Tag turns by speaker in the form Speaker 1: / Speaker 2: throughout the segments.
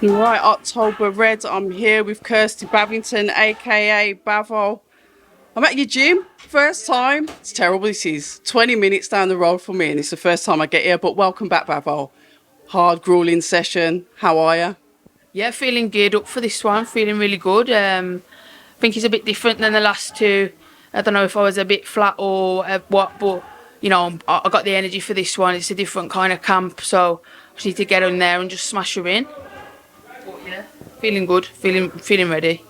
Speaker 1: Right, October Red. I'm here with Kirstie Bavington, aka Bavo. I'm at your gym, first time. It's terrible. This is 20 minutes down the road for me, and it's the first time I get here. But welcome back, Bavo. Hard, grueling session. How are you?
Speaker 2: Yeah, feeling geared up for this one. Feeling really good. I think it's a bit different than the last two. I don't know if I was a bit flat or what, but you know, I got the energy for this one. It's a different kind of camp, so I just need to get in there and just smash her in. But yeah, feeling good. Feeling ready.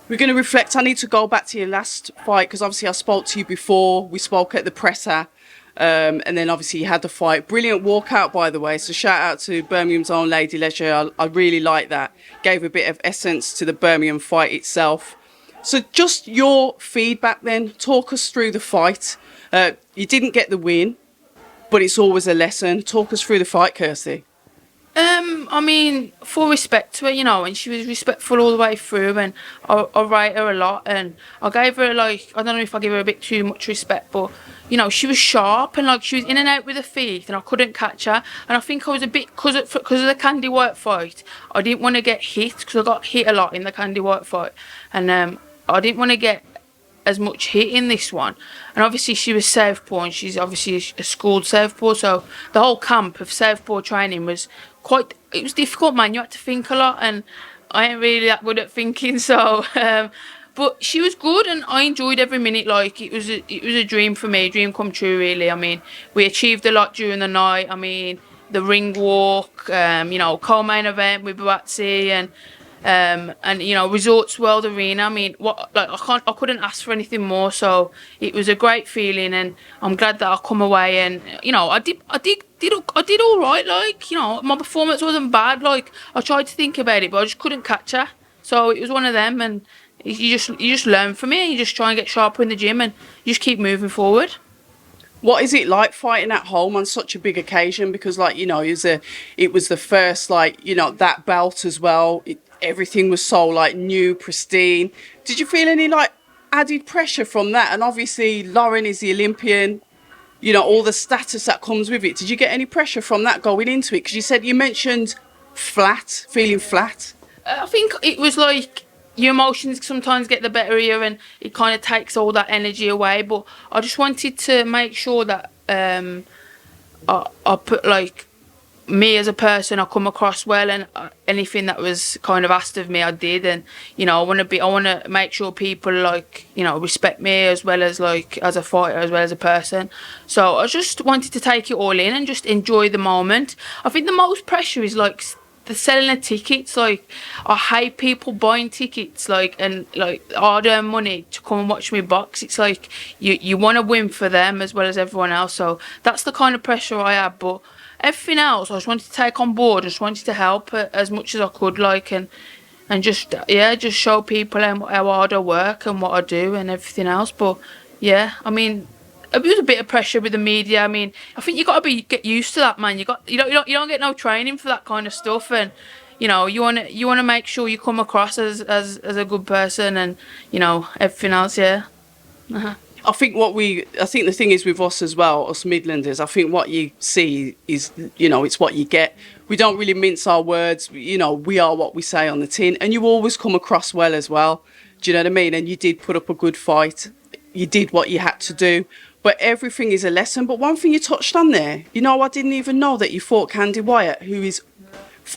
Speaker 1: We're going to reflect. I need to go back to your last fight because obviously I spoke to you before. We spoke at the presser. And then obviously you had the fight. Brilliant walkout, by the way. So shout out to Birmingham's own Lady Leisure. I really like that. Gave a bit of essence to the Birmingham fight itself. So just your feedback then. Talk us through the fight. You didn't get the win, but it's always a lesson. Talk us through the fight, Kirstie.
Speaker 2: I mean, full respect to her, you know, and she was respectful all the way through, and I rate her a lot, and I gave her, like, I don't know if I give her a bit too much respect, but, you know, she was sharp, and, like, she was in and out with her feet, and I couldn't catch her, and I think I was a bit, because of the Candy White fight, I didn't want to get hit, because I got hit a lot in the Candy White fight, and I didn't want to get as much hit in this one, and obviously she was southpaw, and she's obviously a schooled southpaw, so the whole camp of southpaw training was it was difficult, man. You had to think a lot, and I ain't really that good at thinking, so but she was good, and I enjoyed every minute. Like, it was a dream for me, a dream come true, really. I mean, we achieved a lot during the night. I mean, the ring walk, you know, co-main event with Buatsi, and you know, Resorts World Arena. I mean, I couldn't ask for anything more. So it was a great feeling, and I'm glad that I come away, and you know, I did all right. Like, you know, my performance wasn't bad. Like, I tried to think about it, but I just couldn't catch her. So it was one of them, and you just learn from it, and you just try and get sharper in the gym, and you just keep moving forward.
Speaker 1: What is it like fighting at home on such a big occasion? Because, like, you know, it was the first, like, you know, that belt as well. Everything was so, like, new, pristine. Did you feel any, like, added pressure from that? And obviously Lauren is the Olympian, you know, all the status that comes with it. Did you get any pressure from that going into it? Because you mentioned flat, feeling flat.
Speaker 2: I think it was like your emotions sometimes get the better of you, and it kind of takes all that energy away. But I just wanted to make sure that I put, like, me as a person, I come across well, and anything that was kind of asked of me, I did. And you know, I want to make sure people, like, you know, respect me as well as, like, as a fighter as well as a person. So I just wanted to take it all in and just enjoy the moment. I think the most pressure is, like, the selling of tickets. Like, I hate people buying tickets, like, and, like, hard-earned money to come and watch me box. It's like you want to win for them as well as everyone else. So that's the kind of pressure I have. But everything else, I just wanted to take on board. I just wanted to help as much as I could, like, and just show people how hard I work and what I do and everything else. But yeah, I mean, it was a bit of pressure with the media. I mean, I think you got to get used to that, man. You don't get no training for that kind of stuff, and you know, you want to make sure you come across as a good person, and you know, everything else. Yeah.
Speaker 1: I think the thing is with us as well, us Midlanders, I think what you see is, you know, it's what you get. We don't really mince our words. You know, we are what we say on the tin, and you always come across well as well. Do you know what I mean? And you did put up a good fight. You did what you had to do. But everything is a lesson. But one thing you touched on there, you know, I didn't even know that you fought Candy Wyatt, who is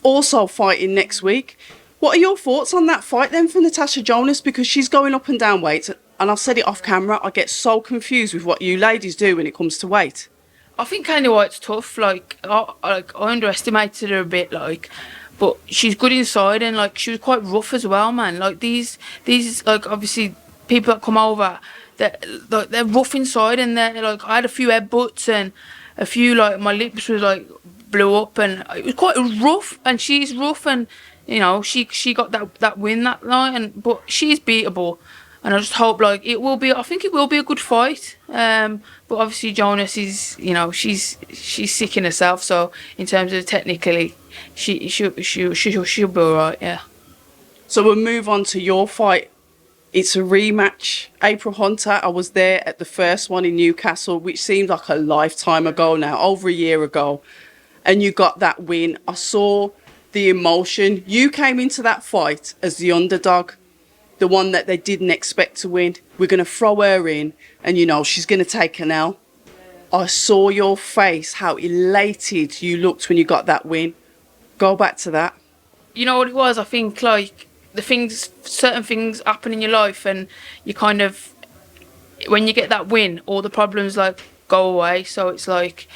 Speaker 1: also fighting next week. What are your thoughts on that fight then for Natasha Jonas? Because she's going up and down weight. And I've said it off camera, I get so confused with what you ladies do when it comes to weight.
Speaker 2: I think Candy White's tough. Like, I underestimated her a bit, like, but she's good inside, and, like, she was quite rough as well, man. Like, these like, obviously people that come over, they're rough inside, and they're like, I had a few headbutts and a few, like, my lips was, like, blew up, and it was quite rough. And she's rough, and you know, she got that win that night, but she's beatable. And I just hope, like, I think it will be a good fight. But obviously Jonas is, you know, she's sick in herself. So in terms of technically, she'll be alright, yeah.
Speaker 1: So we'll move on to your fight. It's a rematch. April Hunter, I was there at the first one in Newcastle, which seemed like a lifetime ago now, over a year ago. And you got that win. I saw the emotion. You came into that fight as the underdog, the one that they didn't expect to win. We're going to throw her in and, you know, she's going to take an L. I saw your face, how elated you looked when you got that win. Go back to that.
Speaker 2: You know what it was? I think, like, certain things happen in your life, and you kind of, when you get that win, all the problems, like, go away. So it's like,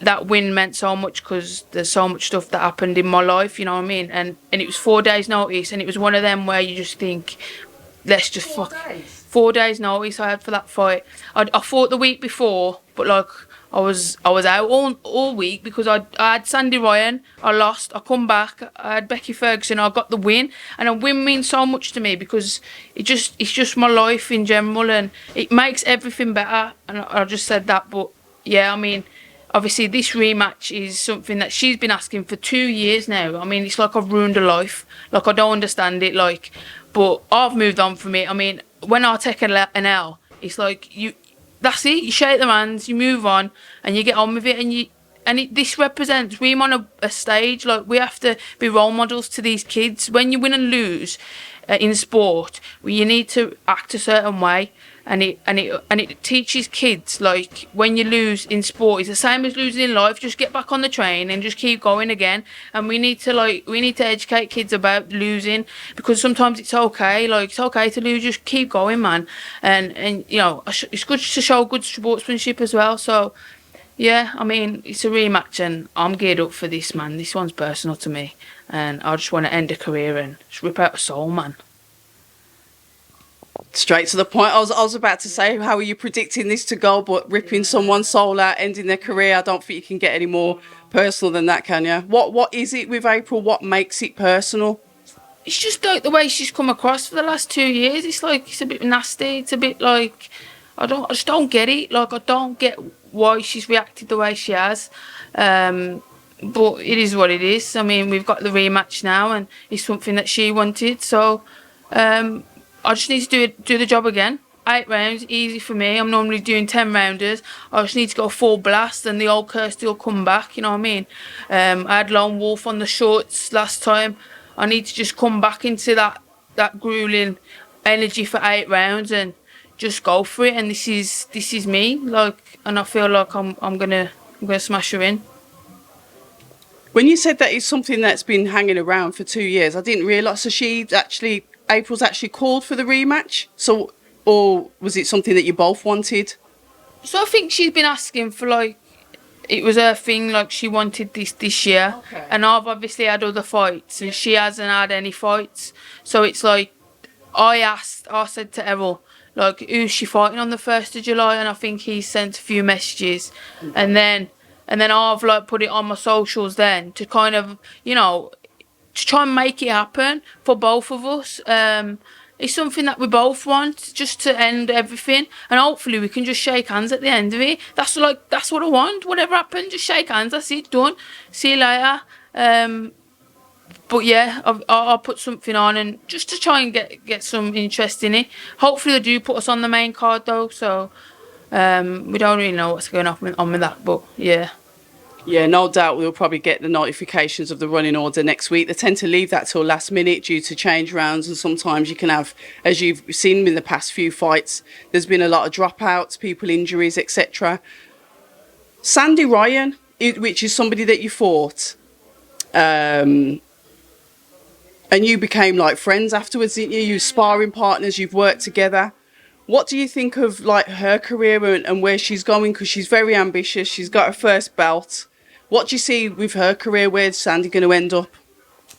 Speaker 2: that win meant so much because there's so much stuff that happened in my life, you know what I mean? And it was 4 days notice, and it was one of them where you just think, let's just fuck. 4 days notice I had for that fight. I fought the week before, but like I was out all week because I had Sandy Ryan, I lost, I come back, I had Becky Ferguson, I got the win, and a win means so much to me because it's just my life in general, and it makes everything better. And I just said that, but yeah, I mean, obviously this rematch is something that she's been asking for 2 years now. I mean, it's like I've ruined her life. Like, I don't understand it, like, but I've moved on from it. I mean, when I take an L, it's like, that's it, you shake their hands, you move on, and you get on with it, and this represents, we're on a stage, like, we have to be role models to these kids. When you win and lose in sport, you need to act a certain way, and it teaches kids, like, when you lose in sport, it's the same as losing in life. Just get back on the train and just keep going again. And we need to educate kids about losing, because sometimes it's okay, like, it's okay to lose, just keep going, man. And you know, it's good to show good sportsmanship as well. So yeah, I mean, it's a rematch, and I'm geared up for this, man. This one's personal to me, and I just want to end a career and just rip out a soul, man.
Speaker 1: Straight to the point. I was about to say, how are you predicting this to go? But ripping someone's soul out, ending their career, I don't think you can get any more personal than that, can you? What is it with April? What makes it personal?
Speaker 2: It's just like the way she's come across for the last 2 years. It's like, it's a bit nasty. It's a bit like, I just don't get it. Like, I don't get why she's reacted the way she has. But it is what it is. I mean, we've got the rematch now, and it's something that she wanted. So I just need to do the job again. 8 rounds, easy for me. I'm normally doing 10 rounders. I just need to go full blast, and the old Kirstie will come back, you know what I mean? I had Lone Wolf on the shorts last time. I need to just come back into that grueling energy for 8 rounds and just go for it. And this is me, like, and I feel like I'm gonna smash her in.
Speaker 1: When you said that it's something that's been hanging around for 2 years, I didn't realise. So April's actually called for the rematch. So, or was it something that you both wanted?
Speaker 2: So I think she's been asking for, like, it was her thing, like, she wanted this year. Okay. And I've obviously had other fights, and she hasn't had any fights. So it's like, I said to Errol, like, who's she fighting on the 1st of July? And I think he sent a few messages. And then I've, like, put it on my socials then to kind of, you know, to try and make it happen for both of us. It's something that we both want, just to end everything, and hopefully we can just shake hands at the end of it. That's what I want. Whatever happens, just shake hands. That's it. Done. See you later. But yeah, I'll put something on, and just to try and get some interest in it. Hopefully they do put us on the main card though. So we don't really know what's going on with that, but yeah.
Speaker 1: Yeah, no doubt we'll probably get the notifications of the running order next week. They tend to leave that till last minute due to change rounds, and sometimes you can have, as you've seen in the past few fights, there's been a lot of dropouts, people injuries, etc. Sandy Ryan, which is somebody that you fought, and you became like friends afterwards, didn't you? You sparring partners, you've worked together. What do you think of, like, her career and where she's going? Because she's very ambitious. She's got her first belt. What do you see with her career? Where's Sandy going to end up?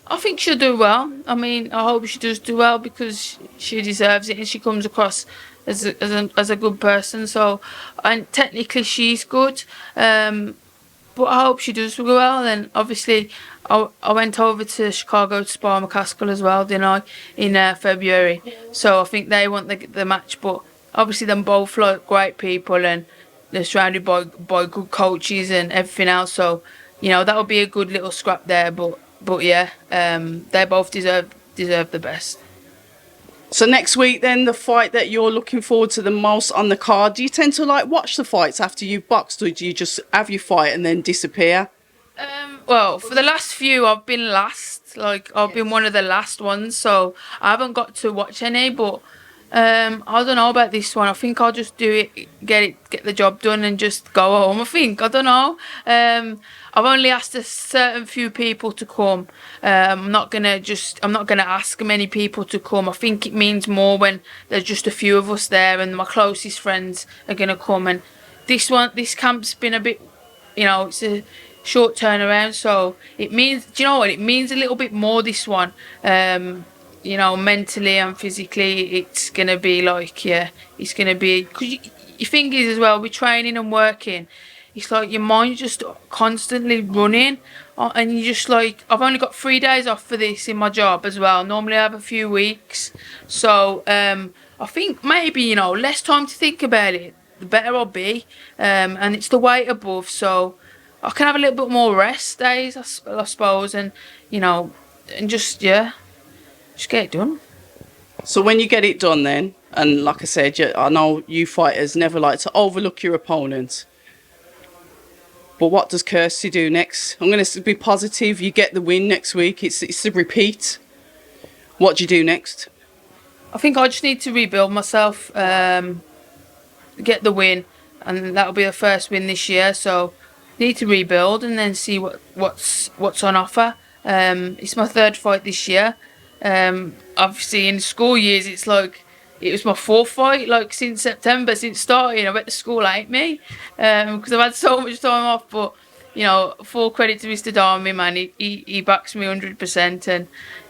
Speaker 2: I think she'll do well. I mean, I hope she does do well, because she deserves it, and she comes across as a good person. So, and technically she's good. But I hope she does well. And obviously, I went over to Chicago to spar McCaskill as well, didn't I, in February. So I think they want the match. But obviously, them both like great people, and they're surrounded by good coaches and everything else. So, you know, that would be a good little scrap there. But yeah, they both deserve the best.
Speaker 1: So next week then, the fight that you're looking forward to the most on the card, do you tend to, like, watch the fights after you've boxed, or do you just have your fight and then disappear?
Speaker 2: Well, for the last few, I've been last. Like, I've been one of the last ones, so I haven't got to watch any. But I don't know about this one. I think I'll just do it, get the job done, and just go home. I don't know. I've only asked a certain few people to come. I'm not gonna ask many people to come. I think it means more when there's just a few of us there, and my closest friends are gonna come. And this camp's been a bit, it's a short turnaround, so it means, do you know what, it means a little bit more, this one. Mentally and physically, it's gonna be like, yeah, it's gonna be, because your thing is as well, with training and working, it's like your mind's just constantly running, and you just like, I've only got 3 days off for this in my job as well. Normally I have a few weeks, so I think maybe, less time to think about it, the better I'll be. And it's the weight above, so I can have a little bit more rest days, I suppose, and and just, yeah, just get it done.
Speaker 1: So when you get it done then, and like I said, I know you fighters never like to overlook your opponent, but what does Kirstie do next? I'm going to be positive. You get the win next week. It's a repeat. What do you do next?
Speaker 2: I think I just need to rebuild myself, get the win, and that'll be the first win this year. So need to rebuild and then see what's on offer. It's my third fight this year. Obviously in school years, it's like it was my fourth fight, like since September, since starting. I bet the school hate me because I've had so much time off. But full credit to Mr. Darmy, man. He backs me 100%.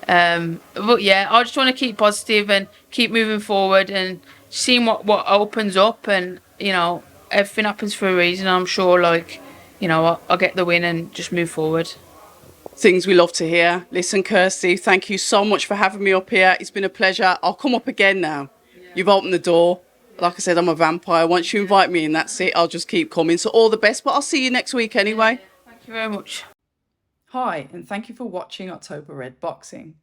Speaker 2: And but yeah, I just want to keep positive and keep moving forward and seeing what opens up. And everything happens for a reason. I'm sure, like, I'll get the win and just move forward.
Speaker 1: Things we love to hear. Listen, Kirstie, thank you so much for having me up here. It's been a pleasure. I'll come up again now. Yeah. You've opened the door. Like I said, I'm a vampire. Once you invite me in, that's it. I'll just keep coming. So all the best, but I'll see you next week anyway.
Speaker 2: Yeah. Thank you very much.
Speaker 1: Hi, and thank you for watching October Red Boxing.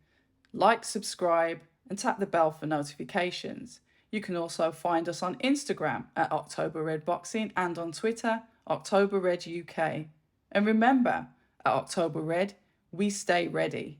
Speaker 1: Like, subscribe, and tap the bell for notifications. You can also find us on Instagram at October Red Boxing and on Twitter, October Red UK. And remember, at October Red, we stay ready.